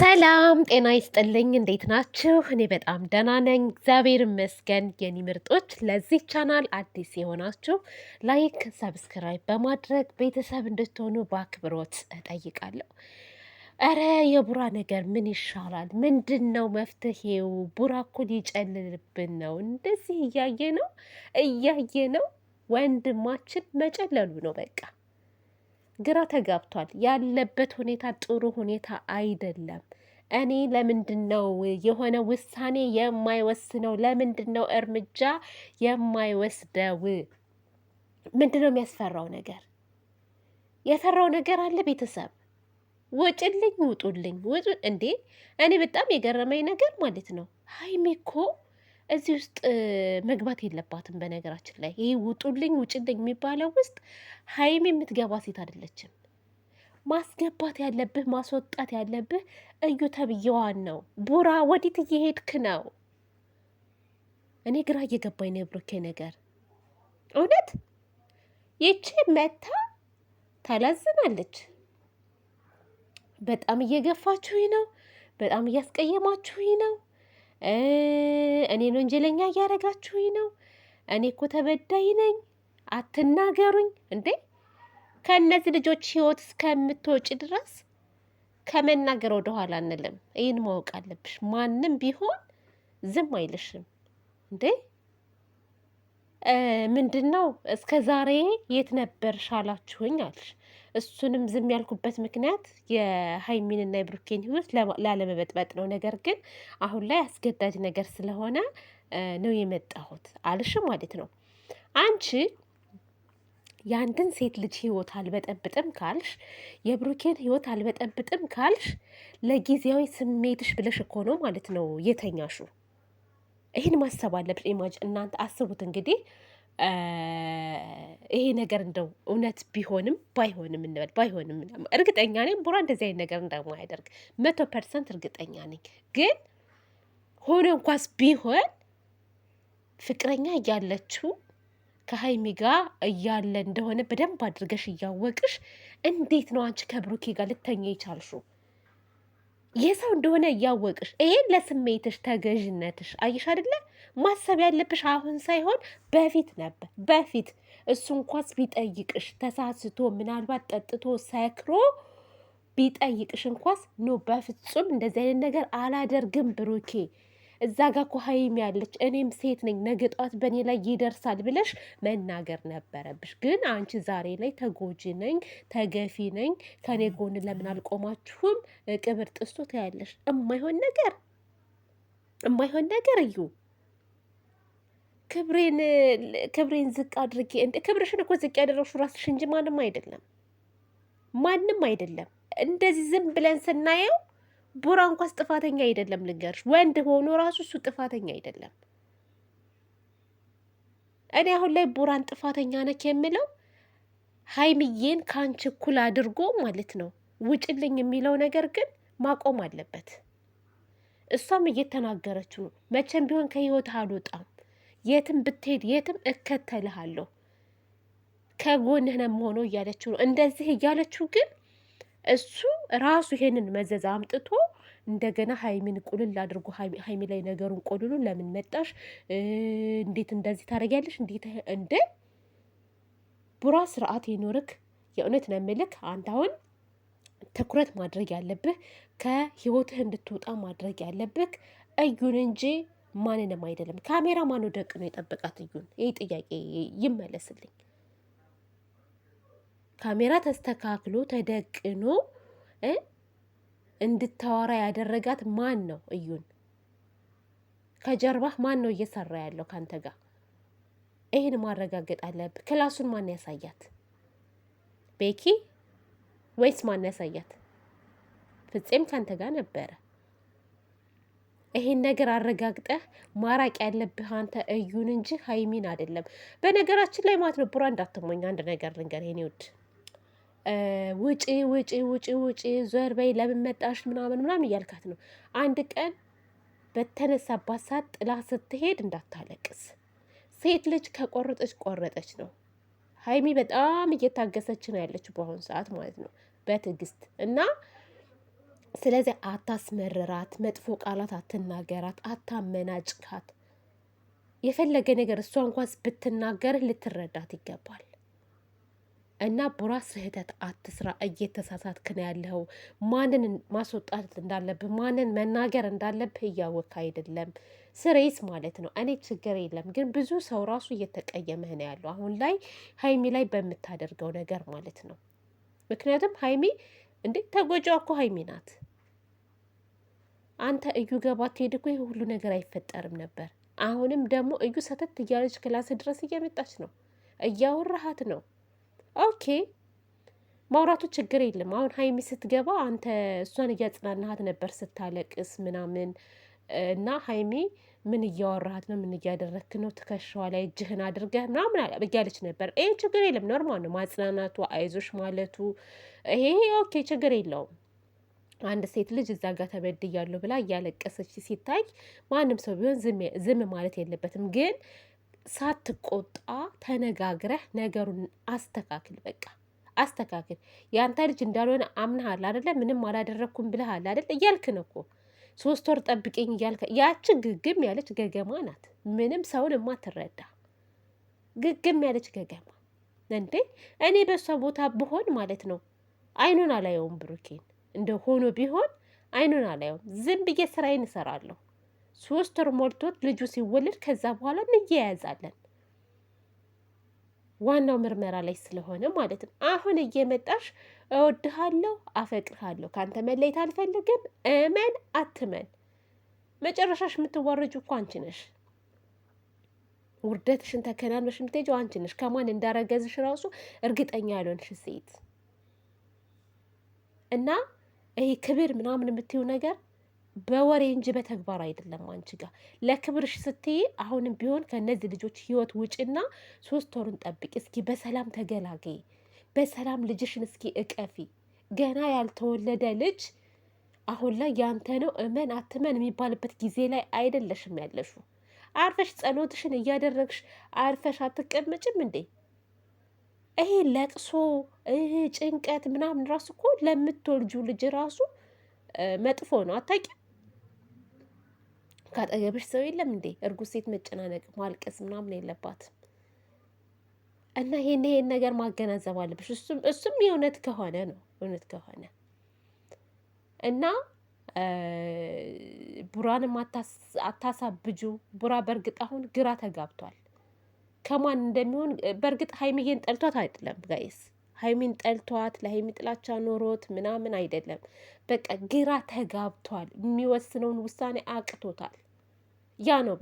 ሰላም ጤና ይስጥልኝ። እንዴት ናችሁ? እኔ በጣም ደህና ነኝ፣ እግዚአብሔር ይመስገን። የኔ ምርጦች፣ ለዚህ ቻናል አዲስ የሆናችሁ ላይክ፣ ሰብስክራይብ በማድረግ ቤተሰብ እንድትሆኑ በአክብሮት እጠይቃለሁ። እረ የቡራ ነገር ምን ይሻላል? ምንድን ነው መፍትሄው? ቡራ እኮ ሊጨልልብን ነው። እንደዚህ እያየ ነው ወንድማችን መጨለሉ ነው በቃ። ግራ ተጋብቷል። ያለበት ሁኔታ ጥሩ ሁኔታ አይደለም። እኔ ለምንድን ነው የሆነ ውሳኔ የማይወስነው? ለምንድን ነው እርምጃ የማይወስደው? ምንድን ነው የሚያስፈራው ነገር? የፈራው ነገር አለ ቤተሰብ? ውጭልኝ፣ ውጡልኝ፣ ውጡ እንዴ! እኔ በጣም የገረመኝ ነገር ማለት ነው ሀይሚ እኮ እዚህ ውስጥ መግባት የለባትም። በነገራችን ላይ ይህ ውጡልኝ ውጭልኝ የሚባለው ውስጥ ሀይሚ የምትገባ ሴት አይደለችም። ማስገባት ያለብህ ማስወጣት ያለብህ እዩ ተብዬዋን ነው። ቡራ ወዴት እየሄድክ ነው? እኔ ግራ እየገባኝ ነው የብሩኬ ነገር እውነት። ይቺ መታ ታላዝናለች። በጣም እየገፋችሁኝ ነው። በጣም እያስቀየማችሁኝ ነው። እኔን ወንጀለኛ እያደረጋችሁኝ ነው። እኔ እኮ ተበዳይ ነኝ። አትናገሩኝ እንዴ! ከእነዚህ ልጆች ህይወት እስከምትወጪ ድረስ ከመናገር ወደኋላ አንልም። ይህን ማወቅ አለብሽ። ማንም ቢሆን ዝም አይልሽም እንዴ! ምንድን ነው እስከ ዛሬ የት ነበር ሻላችሁኝ አልሽ። እሱንም ዝም ያልኩበት ምክንያት የሀይሚንና የብሩኬን ህይወት ላለመበጥበጥ ነው። ነገር ግን አሁን ላይ አስገዳጅ ነገር ስለሆነ ነው የመጣሁት አልሽ ማለት ነው። አንቺ የአንድን ሴት ልጅ ህይወት አልበጠብጥም ካልሽ፣ የብሩኬን ህይወት አልበጠብጥም ካልሽ ለጊዜያዊ ስሜትሽ ብለሽ እኮ ነው ማለት ነው የተኛሹ። ይህን ማሰብ አለብሽ። ኢማጅ እናንተ አስቡት እንግዲህ ይሄ ነገር እንደው እውነት ቢሆንም ባይሆንም እንበል፣ ባይሆንም እርግጠኛ ነኝ ቡራ እንደዚህ አይነት ነገር እንደማያደርግ 100% እርግጠኛ ነኝ። ግን ሆነ እንኳስ ቢሆን ፍቅረኛ እያለችው ከሀይሚ ጋር እያለ እንደሆነ በደንብ አድርገሽ እያወቅሽ እንዴት ነው አንቺ ከብሩኬ ጋር ልተኛ የቻልሽው? የሰው እንደሆነ እያወቅሽ ይሄን ለስሜትሽ ተገዥነትሽ አይሽ አይደለ? ማሰብ ያለብሽ አሁን ሳይሆን በፊት ነበር። በፊት እሱ እንኳስ ቢጠይቅሽ ተሳስቶ ምናልባት ጠጥቶ ሰክሮ ቢጠይቅሽ እንኳስ ኖ በፍጹም እንደዚህ አይነት ነገር አላደርግም ብሩኬ፣ እዛ ጋ እኮ ሀይሚ ያለች እኔም ሴት ነኝ፣ ነገ ጧት በእኔ ላይ ይደርሳል ብለሽ መናገር ነበረብሽ። ግን አንቺ ዛሬ ላይ ተጎጂ ነኝ፣ ተገፊ ነኝ፣ ከኔ ጎን ለምን አልቆማችሁም፣ ቅብር ጥስቶ ታያለሽ። እማይሆን ነገር እዩ። ክብሬን ዝቅ አድርጌ እንደ ክብርሽን እኮ ዝቅ ያደረግሽው ራስሽ እንጂ ማንም አይደለም፣ ማንም አይደለም። እንደዚህ ዝም ብለን ስናየው ቡራ እንኳስ ጥፋተኛ አይደለም። ልንገርሽ፣ ወንድ ሆኖ ራሱ እሱ ጥፋተኛ አይደለም። እኔ አሁን ላይ ቡራን ጥፋተኛ ነክ የምለው ሀይሚዬን ከአንቺ እኩል አድርጎ ማለት ነው ውጭልኝ የሚለው ነገር ግን ማቆም አለበት። እሷም እየተናገረችው ነው። መቼም ቢሆን ከህይወት አልወጣም፣ የትም ብትሄድ የትም እከተልሃለሁ፣ ከጎንህ ነው የምሆነው እያለችው ነው። እንደዚህ እያለችው ግን እሱ ራሱ ይሄንን መዘዝ አምጥቶ እንደገና ሀይሚን ቁልል አድርጎ ሀይሚ ላይ ነገሩን ቆልሉ። ለምን መጣሽ? እንዴት እንደዚህ ታደርጊያለሽ? እንደ ቡራ ስርዓት ይኖርክ። የእውነት ነው የምልክ። አንተ አሁን ትኩረት ማድረግ ያለብህ ከህይወትህ እንድትወጣ ማድረግ ያለብህ እዩን እንጂ ማንንም አይደለም። ካሜራ ማን ደቅ ነው የጠበቃት እዩን? ይህ ጥያቄ ይመለስልኝ። ካሜራ ተስተካክሎ ተደቅኖ እንድታወራ ያደረጋት ማን ነው? እዩን። ከጀርባህ ማን ነው እየሰራ ያለው ካንተ ጋር? ይህን ማረጋገጥ አለብህ። ክላሱን ማን ያሳያት? ቤኪ ወይስ ማን ያሳያት? ፍፄም ካንተ ጋር ነበረ። ይሄን ነገር አረጋግጠህ ማራቅ ያለብህ አንተ እዩን እንጂ ሀይሚን አይደለም። በነገራችን ላይ ማለት ነው ቡራ እንዳትሞኝ፣ አንድ ነገር ልንገር የኔ ውድ፣ ውጪ ውጪ ውጪ ውጪ ዞር በይ ለምን መጣሽ ምናምን እያልካት ነው። አንድ ቀን በተነሳባት ሰዓት ጥላ ስትሄድ እንዳታለቅስ። ሴት ልጅ ቆረጠች ነው። ሀይሚ በጣም እየታገሰች ነው ያለችው በአሁኑ ሰዓት ማለት ነው፣ በትዕግስት እና ስለዚህ አታስመርራት፣ መጥፎ ቃላት አትናገራት፣ አታመናጭካት። የፈለገ ነገር እሷ እንኳን ብትናገርህ ልትረዳት ይገባል። እና ቡራ ስህተት አትስራ። እየተሳሳትክ ነው ያለኸው። ማንን ማስወጣት እንዳለብህ ማንን መናገር እንዳለብህ እያወቅህ አይደለም። ስሬስ ማለት ነው። እኔ ችግር የለም ግን ብዙ ሰው ራሱ እየተቀየመህ ነው ያለው አሁን ላይ ሀይሚ ላይ በምታደርገው ነገር ማለት ነው። ምክንያቱም ሀይሚ እንዴ ተጎጂዋ እኮ ሀይሚ ናት። አንተ እዩ ገባት ሄድ እኮ ይህ ሁሉ ነገር አይፈጠርም ነበር። አሁንም ደግሞ እዩ ሰተት እያለች ክላስ ድረስ እየመጣች ነው፣ እያወራሃት ነው። ኦኬ ማውራቱ ችግር የለም። አሁን ሀይሚ ስትገባ አንተ እሷን እያጽናናሃት ነበር ስታለቅስ ምናምን እና ሀይሚ ምን እያወራሃት ነው? ምን እያደረክ ነው? ትከሻዋ ላይ እጅህን አድርገህ ምናምን እያለች ነበር። ይሄ ችግር የለም፣ ኖርማል ነው ማጽናናቱ፣ አይዞሽ ማለቱ ይሄ ኦኬ ችግር የለውም። አንድ ሴት ልጅ እዛ ጋር ተበድያለሁ ብላ እያለቀሰች ሲታይ ማንም ሰው ቢሆን ዝም ማለት የለበትም። ግን ሳትቆጣ ተነጋግረህ ነገሩን አስተካክል። በቃ አስተካክል። የአንተ ልጅ እንዳልሆነ አምነሃል አደለ? ምንም አላደረግኩም ብለሃል አደለ? እያልክ ነው እኮ 3 ወር ጠብቀኝ እያልክ። ያቺ ግግም ያለች ገገማ ናት። ምንም ሰውን የማትረዳ ግግም ያለች ገገማ እንዴ! እኔ በእሷ ቦታ ብሆን ማለት ነው አይኑን አላየውም ብሩኬን። እንደ ሆኖ ቢሆን አይኑን አላየውም። ዝም ብዬ ስራዬን እሰራለሁ። 3 ወር ሞልቶት ልጁ ሲወለድ ከዛ በኋላ እንያያዛለን። ዋናው ምርመራ ላይ ስለሆነ ማለት ነው። አሁን እየመጣሽ እወድሃለሁ፣ አፈቅርሃለሁ፣ ከአንተ መለየት አልፈልግም፣ እመን አትመን፣ መጨረሻሽ የምትዋረጁ እኮ አንቺ ነሽ። ውርደትሽን ተከናንበሽ የምትሄጂው አንቺ ነሽ። ከማን እንዳረገዝሽ ራሱ እርግጠኛ ያልሆንሽ ሴት እና ይሄ ክብር ምናምን የምትይው ነገር በወሬ እንጂ በተግባር አይደለም። አንቺ ጋር ለክብርሽ ስትይ አሁንም ቢሆን ከእነዚህ ልጆች ህይወት ውጭና 3 ወሩን ጠብቂ እስኪ፣ በሰላም ተገላገይ፣ በሰላም ልጅሽን እስኪ እቀፊ። ገና ያልተወለደ ልጅ አሁን ላይ ያንተ ነው እመን አትመን የሚባልበት ጊዜ ላይ አይደለሽም ያለሹ። አርፈሽ ጸሎትሽን እያደረግሽ አርፈሽ አትቀመጭም እንዴ? ይሄ ለቅሶ ጭንቀት ምናምን ራሱ እኮ ለምትወልጁ ልጅ ራሱ መጥፎ ነው። አታውቂም? ካጠገብሽ ሰው የለም እንዴ? እርጉዝ ሴት መጨናነቅ ማልቀስ ምናምን የለባትም። እና ይሄን ነገር ማገናዘብ አለብሽ። እሱም የእውነት ከሆነ ነው እውነት ከሆነ እና ቡራንም አታሳብጁ። ቡራ በእርግጥ አሁን ግራ ተጋብቷል ከማን እንደሚሆን። በእርግጥ ሀይሚዬን ጠልቷት አይደለም ጋይስ፣ ሀይሚን ጠልቷት ለሀይሚ ጥላቻ ኖሮት ምናምን አይደለም። በቃ ግራ ተጋብቷል። የሚወስነውን ውሳኔ አቅቶታል። ያ ነው